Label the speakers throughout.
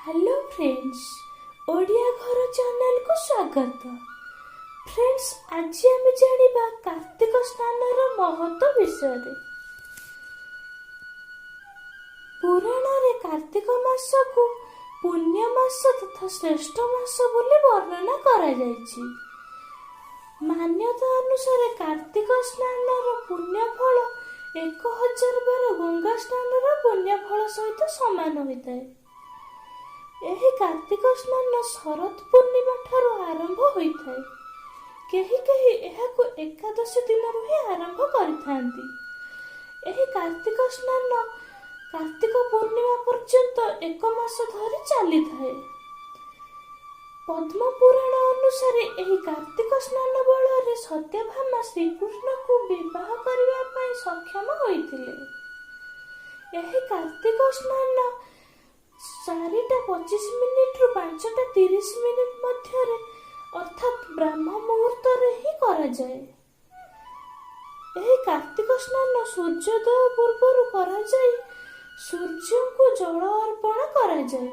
Speaker 1: Hello friends, Odia घर channel को स्वागत। फ्रेंड्स, आज आम जानिबा कार्तिक स्नानर महत्व विषय। पुराण रे कार्तिक मास को पुण्य मास तथा श्रेष्ठ मास बोली वर्णना करा जायछि। मान्यता अनुसार कार्तिक स्नानर पुण्य फल 1000 बार गंगा स्नानर पुण्य फल सहित समान होइताय। एही कार्तिक स्नान शरद पूर्णिमा ठारू आरंभ होइथाय। केही केही एहाको एकादशी दिन ही आरंभ करिथांती। एही कार्तिक स्नान कार्तिक पूर्णिमा पर्यंत 1 मास धरि चलिथाय। पद्म पुराण अनुसार एही कार्तिक स्नान बଳରେ सत्यभामा श्रीकृष्ण को विवाह करबा पई सक्षम होइथिले। एही कार्तिक स्नान 4:25 रु 5:30 मध्य अर्थात ब्राह्म मुहूर्त ही करा जाए। एही कार्तिक स्नान सूर्योदय पूर्व करा जाए, सूर्य को जल अर्पण करा जाए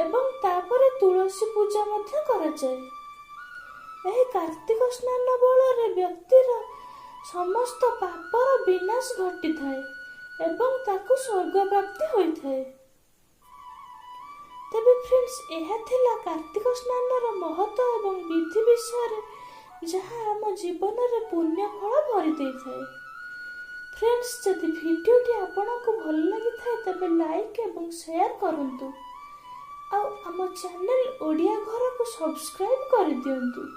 Speaker 1: एवं तापर तुलसी पूजा मध्य करा जाए। एही कार्तिक स्नान बଳରେ व्यक्तिर समस्त पापर विनाश घटिथाए एवं ताकु स्वर्ग प्राप्ति होइथाए। तेबे फ्रेंड्स, यह थिला कार्तिक स्नानर महत्व एवं विधि विषय जहाँ आम जीवन रे पुण्य फल भरी देइथाए। फ्रेंड्स, जदि वीडियोटी आपनको भल लागि थाए तबे लाइक एवं शेयर करंतु। आ आम चैनल ओडिया घर को सब्सक्राइब कर दियंतु।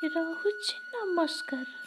Speaker 1: रहुछि नमस्कार।